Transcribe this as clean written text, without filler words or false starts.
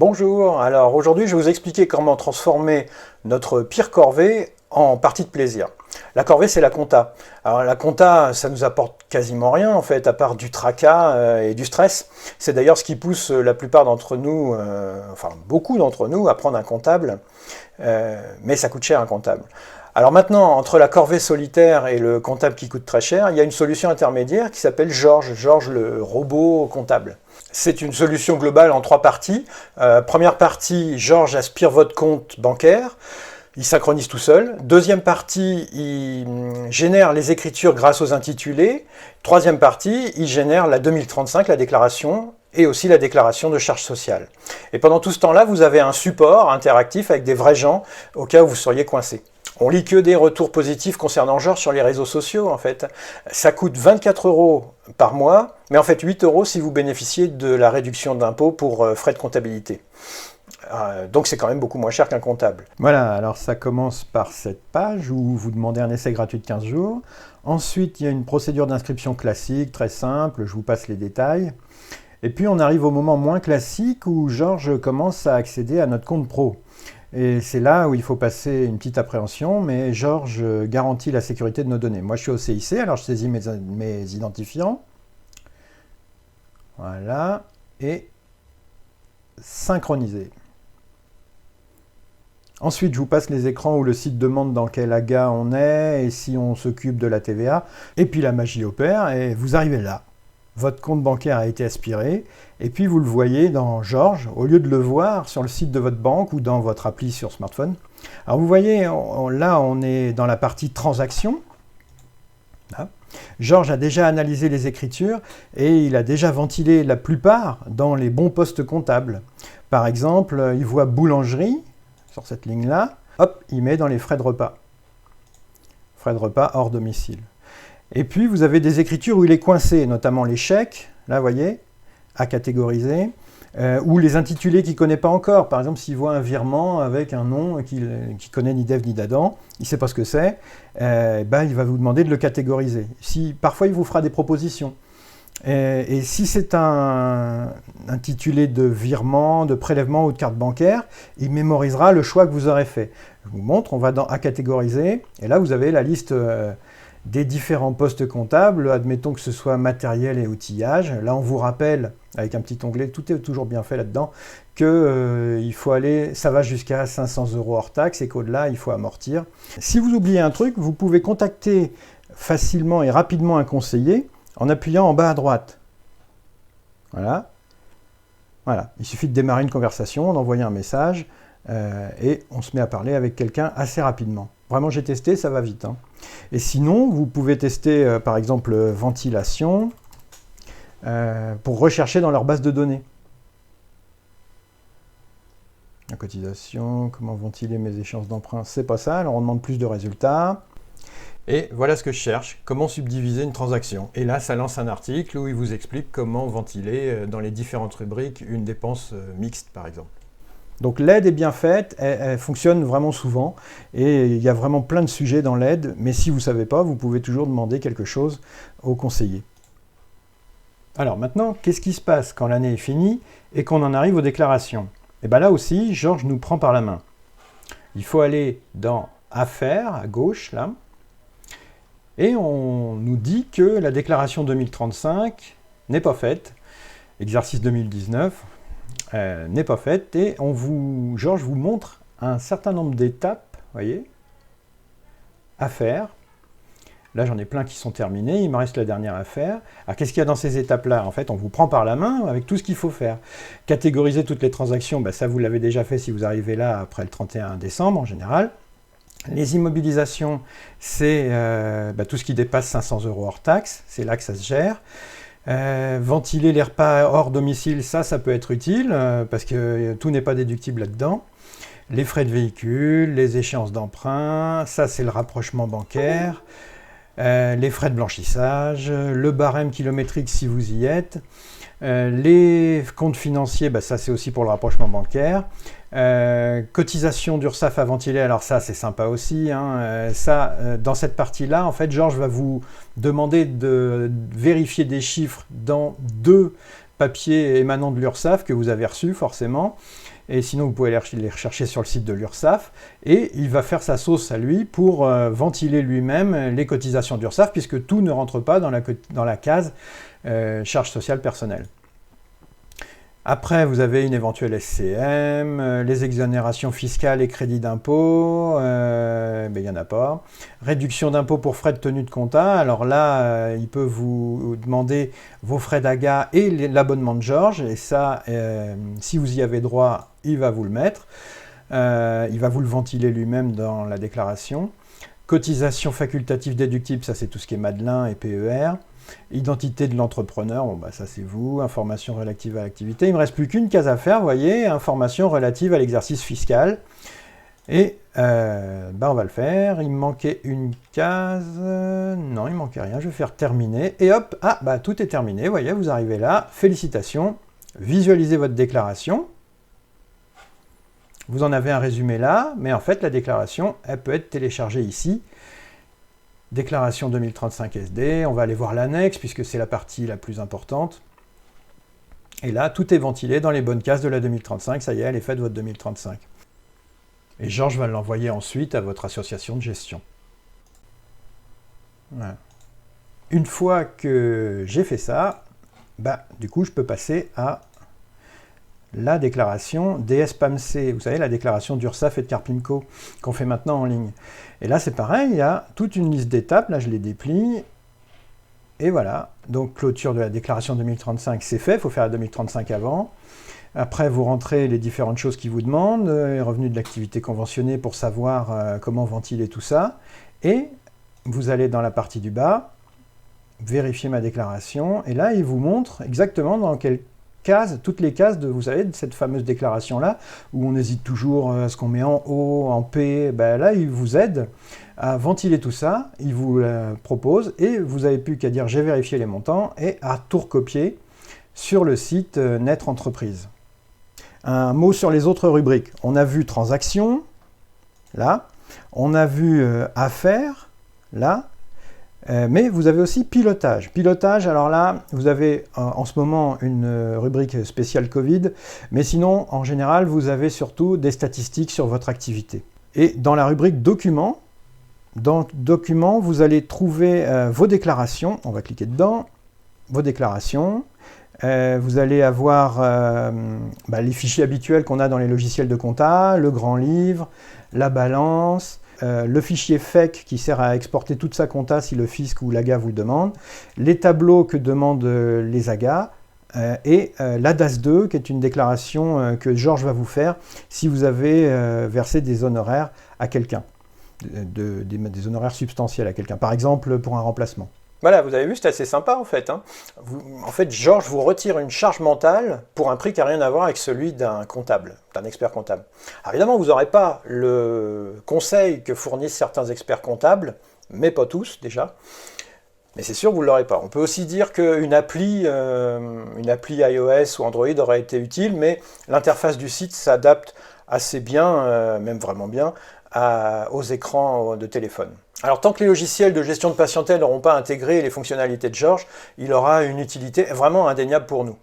Bonjour, alors aujourd'hui je vais vous expliquer comment transformer notre pire corvée en partie de plaisir. La corvée c'est la compta. Alors la compta ça nous apporte quasiment rien en fait à part du tracas et du stress. C'est d'ailleurs ce qui pousse la plupart d'entre nous, enfin beaucoup d'entre nous à prendre un comptable, mais ça coûte cher un comptable. Alors maintenant, entre la corvée solitaire et le comptable qui coûte très cher, il y a une solution intermédiaire qui s'appelle Georges le robot comptable. C'est une solution globale en 3 parties. Première partie, Georges aspire votre compte bancaire, il synchronise tout seul. Deuxième partie, il génère les écritures grâce aux intitulés. Troisième partie, il génère la 2035, la déclaration, et aussi la déclaration de charges sociales. Et pendant tout ce temps-là, vous avez un support interactif avec des vrais gens au cas où vous seriez coincé. On lit que des retours positifs concernant Georges sur les réseaux sociaux, en fait. Ça coûte 24 € par mois, mais en fait 8 € si vous bénéficiez de la réduction d'impôt pour frais de comptabilité. Donc c'est quand même beaucoup moins cher qu'un comptable. Voilà, alors ça commence par cette page où vous demandez un essai gratuit de 15 jours. Ensuite, il y a une procédure d'inscription classique, très simple, je vous passe les détails. Et puis on arrive au moment moins classique où Georges commence à accéder à notre compte pro. Et c'est là où il faut passer une petite appréhension, mais Georges garantit la sécurité de nos données. Moi je suis au CIC, alors je saisis mes identifiants. Voilà, et synchroniser. Ensuite, je vous passe les écrans où le site demande dans quel aga on est et si on s'occupe de la TVA. Et puis la magie opère et vous arrivez là. Votre compte bancaire a été aspiré et puis vous le voyez dans Georges, au lieu de le voir sur le site de votre banque ou dans votre appli sur smartphone. Alors vous voyez, là on est dans la partie transactions. Là. Georges a déjà analysé les écritures et il a déjà ventilé la plupart dans les bons postes comptables. Par exemple, il voit boulangerie sur cette ligne-là, hop, il met dans les frais de repas. Frais de repas hors domicile. Et puis, vous avez des écritures où il est coincé, notamment les chèques, là, vous voyez, à catégoriser, ou les intitulés qu'il ne connaît pas encore. Par exemple, s'il voit un virement avec un nom qu'il ne connaît ni d'Ève ni d'Adam, il ne sait pas ce que c'est, il va vous demander de le catégoriser. Parfois, il vous fera des propositions. Et si c'est un intitulé de virement, de prélèvement ou de carte bancaire, il mémorisera le choix que vous aurez fait. Je vous montre, on va à catégoriser, et là vous avez la liste des différents postes comptables, admettons que ce soit matériel et outillage. Là on vous rappelle, avec un petit onglet, tout est toujours bien fait là-dedans, que il faut aller, ça va jusqu'à 500 € hors taxe et qu'au-delà il faut amortir. Si vous oubliez un truc, vous pouvez contacter facilement et rapidement un conseiller, en appuyant en bas à droite. Voilà. Voilà. Il suffit de démarrer une conversation, d'envoyer un message, et on se met à parler avec quelqu'un assez rapidement. Vraiment, j'ai testé, ça va vite. Hein. Et sinon, vous pouvez tester, par exemple, ventilation, pour rechercher dans leur base de données. La cotisation, comment ventiler mes échéances d'emprunt, c'est pas ça, alors on demande plus de résultats. Et voilà ce que je cherche, comment subdiviser une transaction. Et là, ça lance un article où il vous explique comment ventiler dans les différentes rubriques une dépense mixte, par exemple. Donc l'aide est bien faite, elle fonctionne vraiment souvent, et il y a vraiment plein de sujets dans l'aide, mais si vous ne savez pas, vous pouvez toujours demander quelque chose au conseiller. Alors maintenant, qu'est-ce qui se passe quand l'année est finie et qu'on en arrive aux déclarations? Et bien là aussi, Georges nous prend par la main. Il faut aller dans Affaires, à gauche, là, et on nous dit que la déclaration 2035 n'est pas faite, exercice 2019 n'est pas faite, et Georges vous montre un certain nombre d'étapes, voyez, à faire. Là, j'en ai plein qui sont terminés, il me reste la dernière à faire. Alors, qu'est-ce qu'il y a dans ces étapes-là? En fait, on vous prend par la main avec tout ce qu'il faut faire. Catégoriser toutes les transactions, ça vous l'avez déjà fait si vous arrivez là après le 31 décembre en général. Les immobilisations, c'est tout ce qui dépasse 500 € hors taxe, c'est là que ça se gère. Ventiler les repas hors domicile, ça peut être utile, parce que tout n'est pas déductible là-dedans. Les frais de véhicule, les échéances d'emprunt, ça c'est le rapprochement bancaire. Les frais de blanchissage, le barème kilométrique si vous y êtes. Les comptes financiers, ça c'est aussi pour le rapprochement bancaire. Cotisation d'URSSAF à ventiler, alors ça c'est sympa aussi. Hein. Dans cette partie-là, en fait, Georges va vous demander de vérifier des chiffres dans 2 papiers émanant de l'URSSAF que vous avez reçus forcément. Et sinon, vous pouvez les rechercher sur le site de l'URSSAF. Et il va faire sa sauce à lui pour ventiler lui-même les cotisations d'URSSAF, puisque tout ne rentre pas dans la case charge sociale personnelle. Après, vous avez une éventuelle SCM, les exonérations fiscales et crédits d'impôt, il n'y en a pas. Réduction d'impôt pour frais de tenue de compta, alors là, il peut vous demander vos frais d'AGA et l'abonnement de Georges, et ça, si vous y avez droit, il va vous le mettre. Il va vous le ventiler lui-même dans la déclaration. Cotisation facultative déductible, ça c'est tout ce qui est Madelin et PER. Identité de l'entrepreneur, bon, ça c'est vous. Information relative à l'activité. Il ne me reste plus qu'une case à faire, vous voyez, information relative à l'exercice fiscal. Et on va le faire. Il me manquait une case. Non, il ne manquait rien. Je vais faire terminer. Et hop, tout est terminé. Vous voyez, vous arrivez là. Félicitations. Visualisez votre déclaration. Vous en avez un résumé là, mais en fait, la déclaration, elle peut être téléchargée ici. Déclaration 2035 SD, on va aller voir l'annexe puisque c'est la partie la plus importante. Et là, tout est ventilé dans les bonnes cases de la 2035, ça y est, elle est faite votre 2035. Et Georges va l'envoyer ensuite à votre association de gestion. Voilà. Une fois que j'ai fait ça, du coup, je peux passer à la déclaration DSPAMC, vous savez, la déclaration d'URSSAF et de Carpimco, qu'on fait maintenant en ligne. Et là, c'est pareil, il y a toute une liste d'étapes, là je les déplie, et voilà. Donc, clôture de la déclaration 2035, c'est fait, il faut faire la 2035 avant. Après, vous rentrez les différentes choses qu'ils vous demandent, les revenus de l'activité conventionnée pour savoir comment ventiler tout ça, et vous allez dans la partie du bas, vérifier ma déclaration, et là, il vous montre exactement dans quelle case, toutes les cases de, vous savez, de cette fameuse déclaration-là, où on hésite toujours à ce qu'on met en haut, en P, là, il vous aide à ventiler tout ça, il vous la propose, et vous n'avez plus qu'à dire « j'ai vérifié les montants » et à tout recopier sur le site Net Entreprise. Un mot sur les autres rubriques. On a vu « transactions », là. On a vu « affaires », là. Mais vous avez aussi pilotage. Pilotage, alors là, vous avez en ce moment une rubrique spéciale Covid, mais sinon, en général, vous avez surtout des statistiques sur votre activité. Et dans la rubrique documents, dans documents, vous allez trouver vos déclarations. On va cliquer dedans, vos déclarations. Vous allez avoir les fichiers habituels qu'on a dans les logiciels de compta, le grand livre, la balance, le fichier FEC qui sert à exporter toute sa compta si le fisc ou l'AGA vous le demande, les tableaux que demandent les AGA, et la DAS2 qui est une déclaration que Georges va vous faire si vous avez versé des honoraires à quelqu'un, des honoraires substantiels à quelqu'un, par exemple pour un remplacement. Voilà, vous avez vu, c'est assez sympa en fait. En fait, Georges vous retire une charge mentale pour un prix qui n'a rien à voir avec celui d'un comptable, d'un expert comptable. Alors évidemment, vous n'aurez pas le conseil que fournissent certains experts comptables, mais pas tous déjà. Mais c'est sûr que vous ne l'aurez pas. On peut aussi dire qu'une appli iOS ou Android aurait été utile, mais l'interface du site s'adapte assez bien, même vraiment bien, aux écrans de téléphone. Alors tant que les logiciels de gestion de patientèle n'auront pas intégré les fonctionnalités de Georges, il aura une utilité vraiment indéniable pour nous.